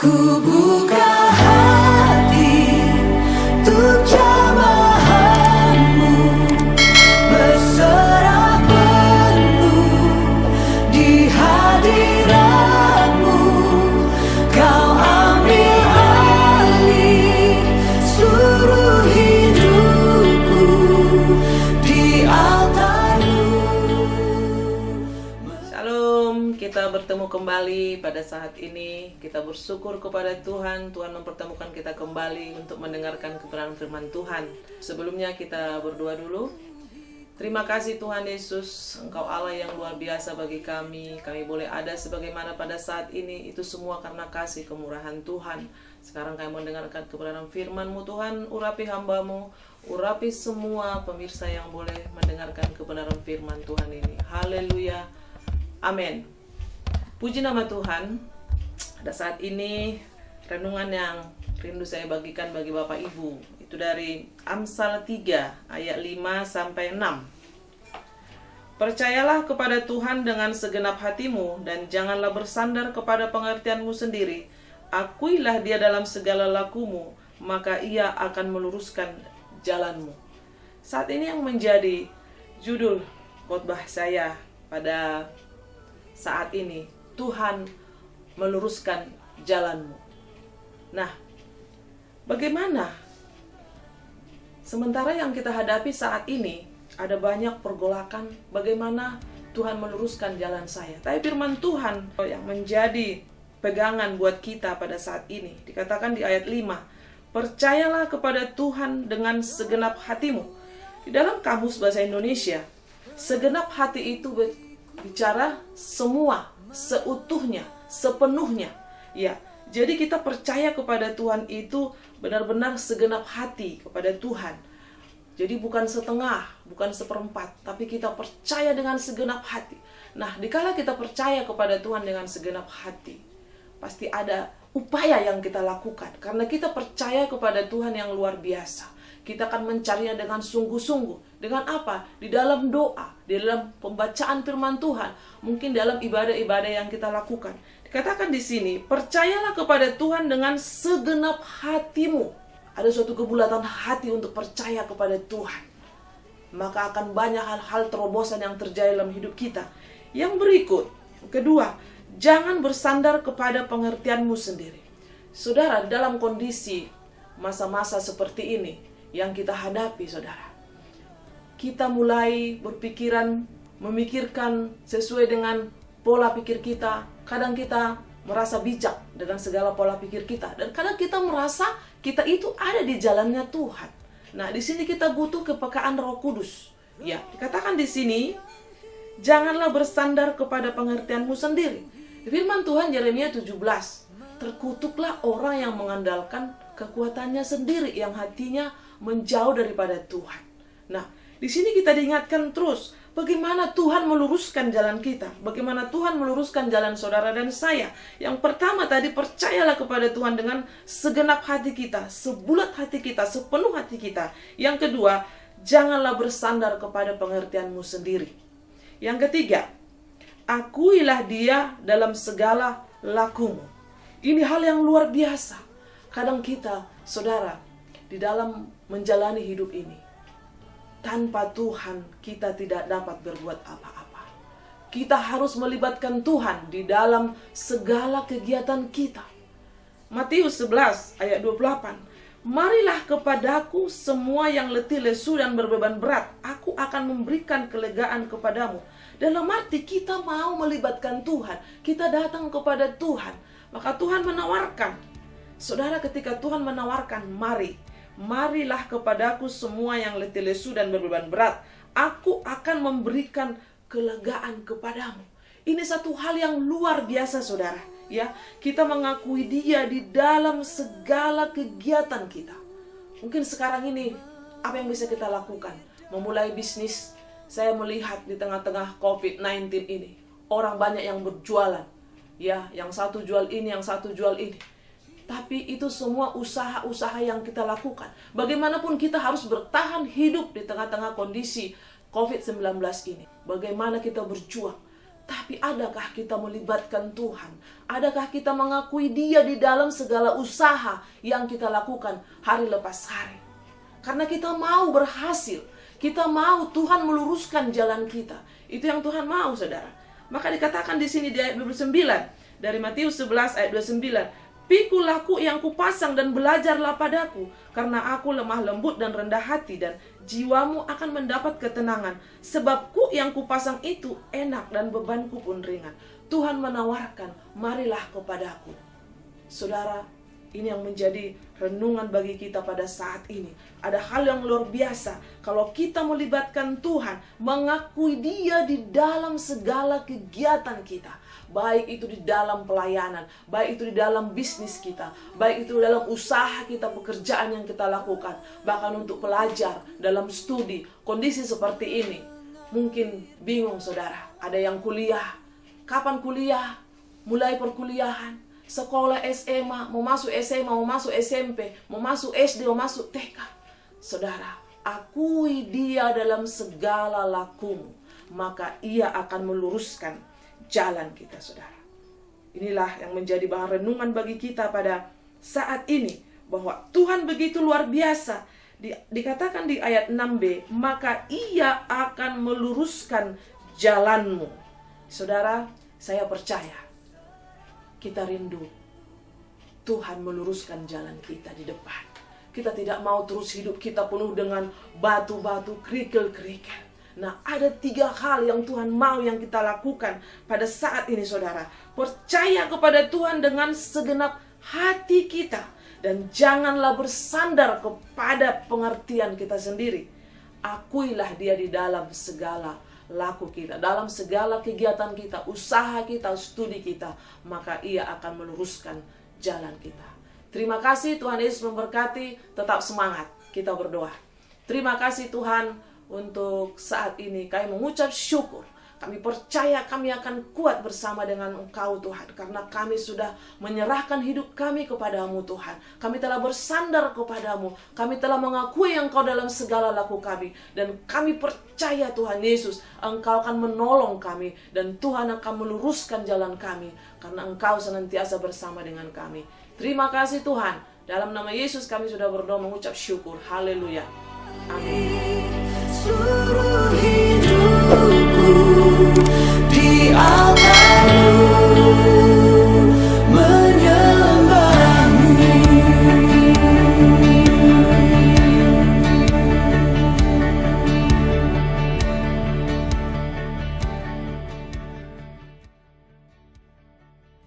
Ku buka hati untuk jamahanmu, berserah penuh di hadiratmu. Kau ambil alih seluruh hidupku di altarmu. Shalom, kita bertemu kembali pada saat ini. Kita bersyukur kepada Tuhan. Tuhan mempertemukan kita kembali untuk mendengarkan kebenaran firman Tuhan. Sebelumnya kita berdoa dulu. Terima kasih Tuhan Yesus, Engkau Allah yang luar biasa bagi kami. Kami boleh ada sebagaimana pada saat ini. Itu semua karena kasih kemurahan Tuhan. Sekarang kami mendengarkan kebenaran firman-Mu Tuhan. Urapi hamba-Mu, urapi semua pemirsa yang boleh mendengarkan kebenaran firman Tuhan ini. Haleluya. Amin. Puji nama Tuhan. Pada saat ini renungan yang rindu saya bagikan bagi Bapak Ibu itu dari Amsal 3 ayat 5 sampai 6. Percayalah kepada Tuhan dengan segenap hatimu dan janganlah bersandar kepada pengertianmu sendiri. Akuilah Dia dalam segala lakumu, maka Ia akan meluruskan jalanmu. Saat ini yang menjadi judul khotbah saya pada saat ini, Tuhan meluruskan jalanmu. Nah, bagaimana? Sementara yang kita hadapi saat ini, ada banyak pergolakan bagaimana Tuhan meluruskan jalan saya. Tapi firman Tuhan yang menjadi pegangan buat kita pada saat ini, dikatakan di ayat 5, percayalah kepada Tuhan dengan segenap hatimu. Di dalam kamus bahasa Indonesia, segenap hati itu bicara semua, seutuhnya, sepenuhnya. Ya, jadi kita percaya kepada Tuhan itu benar-benar segenap hati kepada Tuhan. Jadi bukan setengah, bukan seperempat, tapi kita percaya dengan segenap hati. Nah, dikala kita percaya kepada Tuhan dengan segenap hati, pasti ada upaya yang kita lakukan. Karena kita percaya kepada Tuhan yang luar biasa. Kita akan mencarinya dengan sungguh-sungguh. Dengan apa? Di dalam doa, di dalam pembacaan firman Tuhan, mungkin dalam ibadah-ibadah yang kita lakukan. Dikatakan di sini, percayalah kepada Tuhan dengan segenap hatimu. Ada suatu kebulatan hati untuk percaya kepada Tuhan. Maka akan banyak hal-hal terobosan yang terjadi dalam hidup kita. Yang berikut, kedua, jangan bersandar kepada pengertianmu sendiri. Saudara, dalam kondisi masa-masa seperti ini yang kita hadapi, saudara, kita mulai berpikiran, memikirkan sesuai dengan pola pikir kita. Kadang kita merasa bijak dengan segala pola pikir kita, dan kadang kita merasa kita itu ada di jalannya Tuhan. Nah, di sini kita butuh kepekaan Roh Kudus. Ya, dikatakan di sini, janganlah bersandar kepada pengertianmu sendiri. Firman Tuhan Yeremia 17, terkutuklah orang yang mengandalkan kekuatannya sendiri, yang hatinya menjauh daripada Tuhan. Nah, di sini kita diingatkan terus bagaimana Tuhan meluruskan jalan kita, bagaimana Tuhan meluruskan jalan saudara dan saya. Yang pertama tadi, percayalah kepada Tuhan dengan segenap hati kita, sebulat hati kita, sepenuh hati kita. Yang kedua, janganlah bersandar kepada pengertianmu sendiri. Yang ketiga, akuilah Dia dalam segala lakumu. Ini hal yang luar biasa. Kadang kita, saudara, di dalam menjalani hidup ini, tanpa Tuhan kita tidak dapat berbuat apa-apa. Kita harus melibatkan Tuhan di dalam segala kegiatan kita. Matius 11 ayat 28. Marilah kepadaku semua yang letih lesu dan berbeban berat, aku akan memberikan kelegaan kepadamu. Dalam arti kita mau melibatkan Tuhan, kita datang kepada Tuhan, maka Tuhan menawarkan. Saudara, ketika Tuhan menawarkan, marilah kepadaku semua yang letih lesu dan berbeban berat, aku akan memberikan kelegaan kepadamu. Ini satu hal yang luar biasa, saudara. Ya, kita mengakui Dia di dalam segala kegiatan kita. Mungkin sekarang ini apa yang bisa kita lakukan? Memulai bisnis. Saya melihat di tengah-tengah COVID-19 ini, orang banyak yang berjualan. Ya, yang satu jual ini, yang satu jual ini. Tapi itu semua usaha-usaha yang kita lakukan. Bagaimanapun kita harus bertahan hidup di tengah-tengah kondisi COVID-19 ini. Bagaimana kita berjuang. Tapi adakah kita melibatkan Tuhan? Adakah kita mengakui Dia di dalam segala usaha yang kita lakukan hari lepas hari? Karena kita mau berhasil. Kita mau Tuhan meluruskan jalan kita. Itu yang Tuhan mau, saudara. Maka dikatakan di sini di ayat 29 dari Matius 11 ayat 29. Pikulah yang kupasang dan belajarlah padaku, karena aku lemah lembut dan rendah hati, dan jiwamu akan mendapat ketenangan. Sebab yang kupasang itu enak dan bebanku pun ringan. Tuhan menawarkan, marilah kepadaku. Saudara, ini yang menjadi renungan bagi kita pada saat ini. Ada hal yang luar biasa kalau kita melibatkan Tuhan, mengakui Dia di dalam segala kegiatan kita. Baik itu di dalam pelayanan, baik itu di dalam bisnis kita, baik itu dalam usaha kita, pekerjaan yang kita lakukan. Bahkan untuk pelajar dalam studi, kondisi seperti ini. Mungkin bingung saudara, ada yang kuliah. Kapan kuliah? Mulai perkuliahan, sekolah SMA, mau masuk SMA, mau masuk SMP, mau masuk SD, mau masuk TK. Saudara, akui Dia dalam segala lakumu, maka Ia akan meluruskan jalan kita, saudara. Inilah yang menjadi bahan renungan bagi kita pada saat ini, bahwa Tuhan begitu luar biasa. Dikatakan di ayat 6b, maka Ia akan meluruskan jalanmu. Saudara, saya percaya kita rindu Tuhan meluruskan jalan kita di depan. Kita tidak mau terus hidup kita penuh dengan batu-batu, kerikil-kerikil. Nah, ada 3 hal yang Tuhan mau yang kita lakukan pada saat ini, saudara. Percaya kepada Tuhan dengan segenap hati kita, dan janganlah bersandar kepada pengertian kita sendiri. Akuilah Dia di dalam segala laku kita, dalam segala kegiatan kita, usaha kita, studi kita, maka Ia akan meluruskan jalan kita. Terima kasih, Tuhan Yesus memberkati. Tetap semangat, kita berdoa. Terima kasih Tuhan untuk saat ini. Kami mengucap syukur. Kami percaya kami akan kuat bersama dengan Engkau Tuhan, karena kami sudah menyerahkan hidup kami kepadamu Tuhan. Kami telah bersandar kepadamu. Kami telah mengakui Engkau dalam segala laku kami. Dan kami percaya Tuhan Yesus, Engkau akan menolong kami, dan Tuhan akan meluruskan jalan kami, karena Engkau senantiasa bersama dengan kami. Terima kasih Tuhan. Dalam nama Yesus kami sudah berdoa mengucap syukur. Haleluya. Amin. Seluruh hidupku di